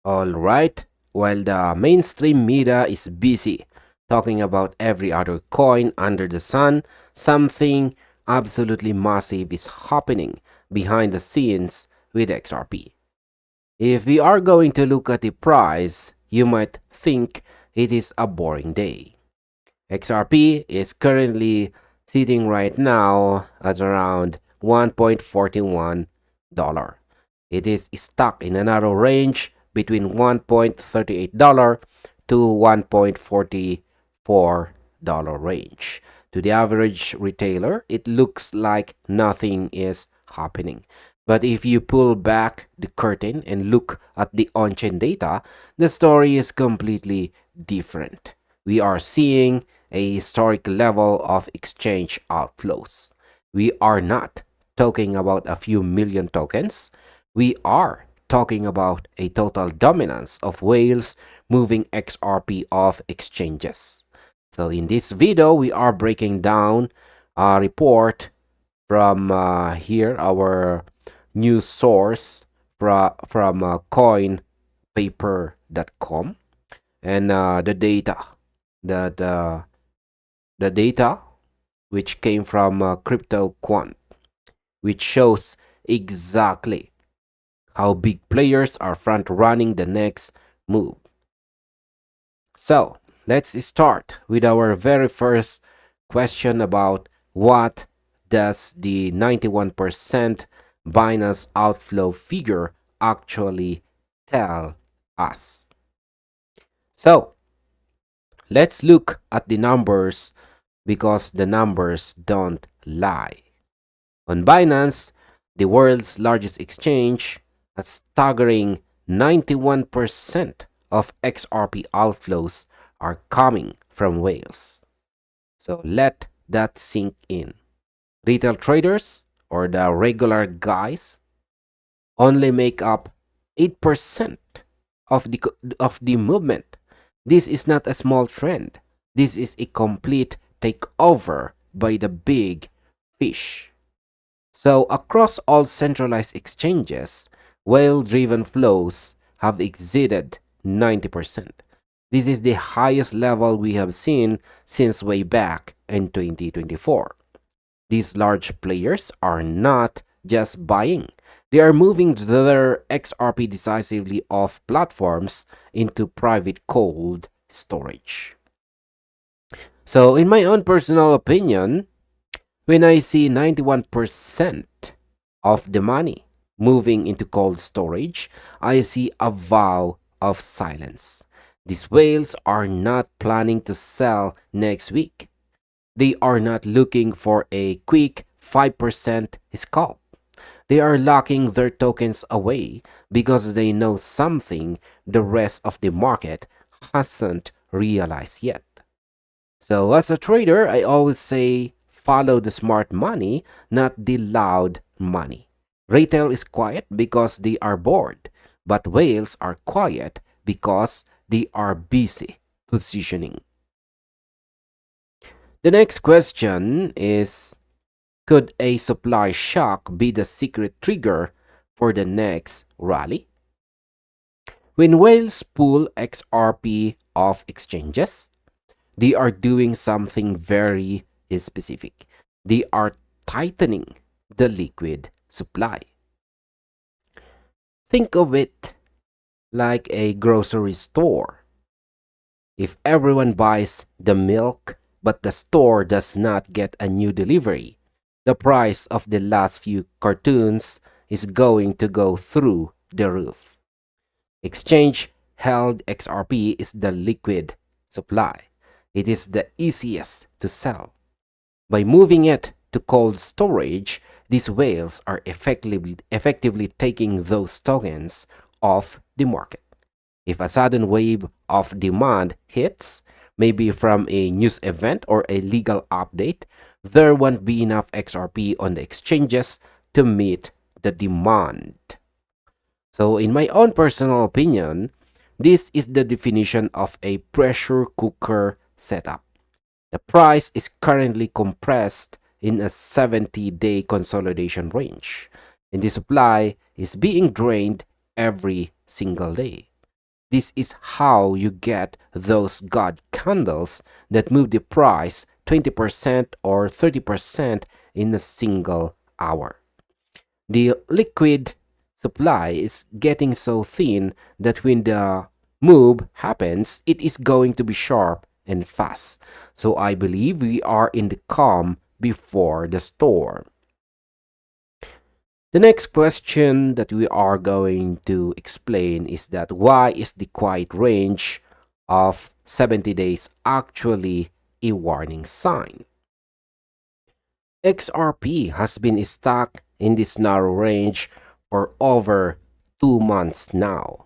Alright, while the mainstream media is busy talking about every other coin under the sun, something absolutely massive is happening behind the scenes with XRP. If we are going to look at the price, you might think it is a boring day. XRP is currently sitting right now at around $1.41. It is stuck in a narrow range between $1.38 to $1.44 range. To the average retailer, it looks like nothing is happening. But if you pull back the curtain and look at the on-chain data, the story is completely different. We are seeing a historic level of exchange outflows. We are not talking about a few million tokens. We are talking about a total dominance of whales moving XRP off exchanges. So in this video, we are breaking down a report from here, our news source from coinpaper.com, and that the data which came from CryptoQuant, which shows exactly how big players are front running the next move. So let's start with our very first question about what does the 91% Binance outflow figure actually tell us. So let's look at the numbers because the numbers don't lie. On Binance, the world's largest exchange, a staggering 91% of XRP outflows are coming from whales. So let that sink in. Retail traders, or the regular guys, only make up 8% of the movement. This is not a small trend. This is a complete takeover by the big fish. So across all centralized exchanges, whale-driven flows have exceeded 90%. This is the highest level we have seen since way back in 2024. These large players are not just buying. They are moving their XRP decisively off platforms into private cold storage. So in my own personal opinion, when I see 91% of the money moving into cold storage, I see a vow of silence. These whales are not planning to sell next week. They are not looking for a quick 5% scalp. They are locking their tokens away because they know something the rest of the market hasn't realized yet. So, as a trader, I always say follow the smart money, not the loud money. Retail is quiet because they are bored, but whales are quiet because they are busy positioning. The next question is, could a supply shock be the secret trigger for the next rally? When whales pull XRP off exchanges, they are doing something very specific. They are tightening the liquid supply. Think of it like a grocery store. If everyone buys the milk but the store does not get a new delivery, the price of the last few cartoons is going to go through the roof. Exchange held XRP is the liquid supply. It is the easiest to sell. By moving it to cold storage, these whales are effectively taking those tokens off the market. If a sudden wave of demand hits, maybe from a news event or a legal update, there won't be enough XRP on the exchanges to meet the demand. So, in my own personal opinion, this is the definition of a pressure cooker setup. The price is currently compressed in a 70-day consolidation range, and the supply is being drained every single day. This is how you get those God candles that move the price 20% or 30% in a single hour. The liquid supply is getting so thin that when the move happens, it is going to be sharp and fast. So I believe we are in the calm before the storm. The next question that we are going to explain is that why is the quiet range of 70 days actually a warning sign? XRP has been stuck in this narrow range for over 2 months now.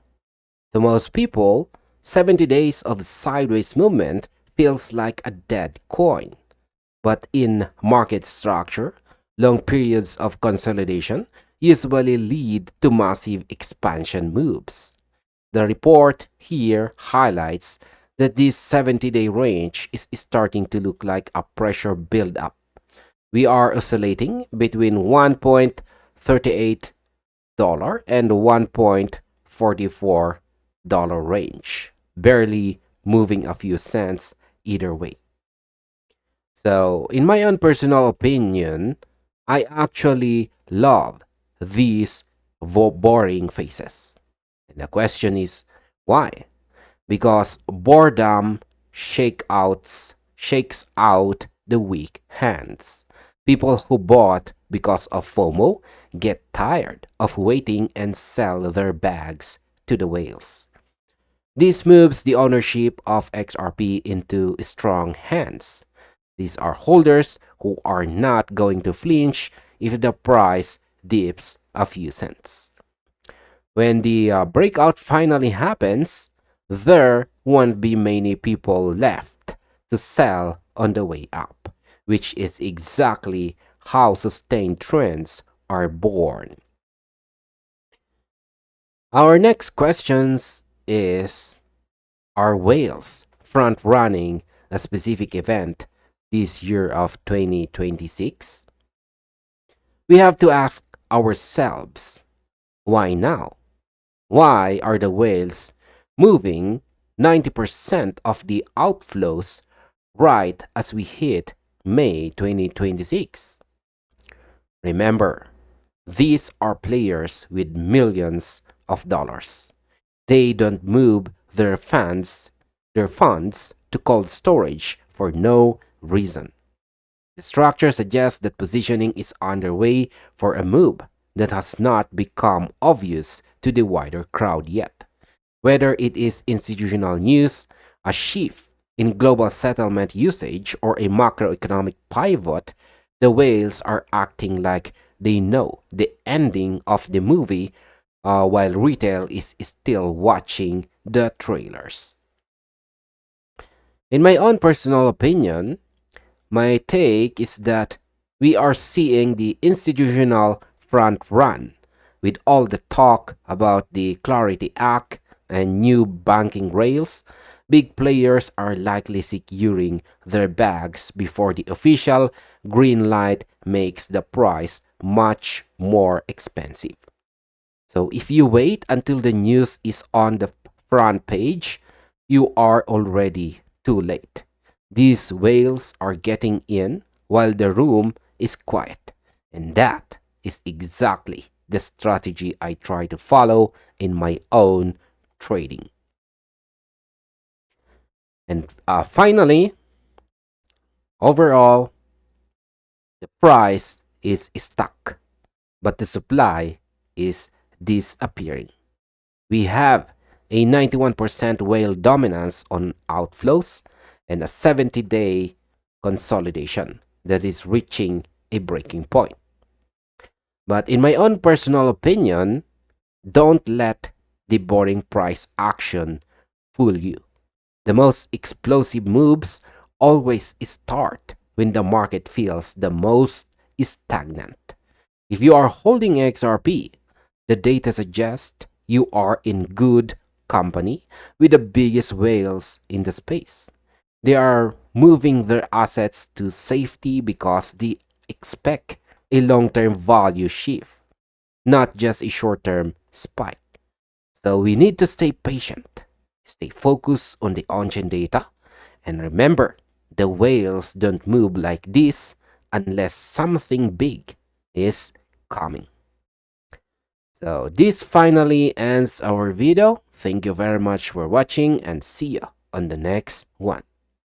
To most people, 70 days of sideways movement feels like a dead coin. But in market structure, long periods of consolidation usually lead to massive expansion moves. The report here highlights that this 70-day range is starting to look like a pressure buildup. We are oscillating between $1.38 and $1.44 range, barely moving a few cents either way. So, in my own personal opinion, I actually love these boring faces. And the question is, why? Because boredom shakes out the weak hands. People who bought because of FOMO get tired of waiting and sell their bags to the whales. This moves the ownership of XRP into strong hands. These are holders who are not going to flinch if the price dips a few cents. When the breakout finally happens, there won't be many people left to sell on the way up, which is exactly how sustained trends are born. Our next questions is, are whales front running a specific event this year of 2026? We have to ask ourselves, why now? Why are the whales moving 90% of the outflows right as we hit May 2026? Remember, these are players with millions of dollars. They don't move their funds to cold storage for no reason. The structure suggests that positioning is underway for a move that has not become obvious to the wider crowd yet. Whether it is institutional news, a shift in global settlement usage, or a macroeconomic pivot, the whales are acting like they know the ending of the movie while retail is still watching the trailers. In my own personal opinion, my take is that we are seeing the institutional front run with all the talk about the Clarity Act and new banking rails. Big players are likely securing their bags before the official green light makes the price much more expensive. So if you wait until the news is on the front page, you are already too late. These whales are getting in while the room is quiet. And that is exactly the strategy I try to follow in my own trading. And finally, overall, the price is stuck, but the supply is disappearing. We have a 91% whale dominance on outflows and a 70-day consolidation that is reaching a breaking point. But in my own personal opinion, don't let the boring price action fool you. The most explosive moves always start when the market feels the most stagnant. If you are holding XRP, the data suggests you are in good company with the biggest whales in the space. They are moving their assets to safety because they expect a long term value shift, not just a short term spike. So we need to stay patient. Stay focused on the on-chain data. And remember, the whales don't move like this unless something big is coming. So this finally ends our video. Thank you very much for watching and see you on the next one.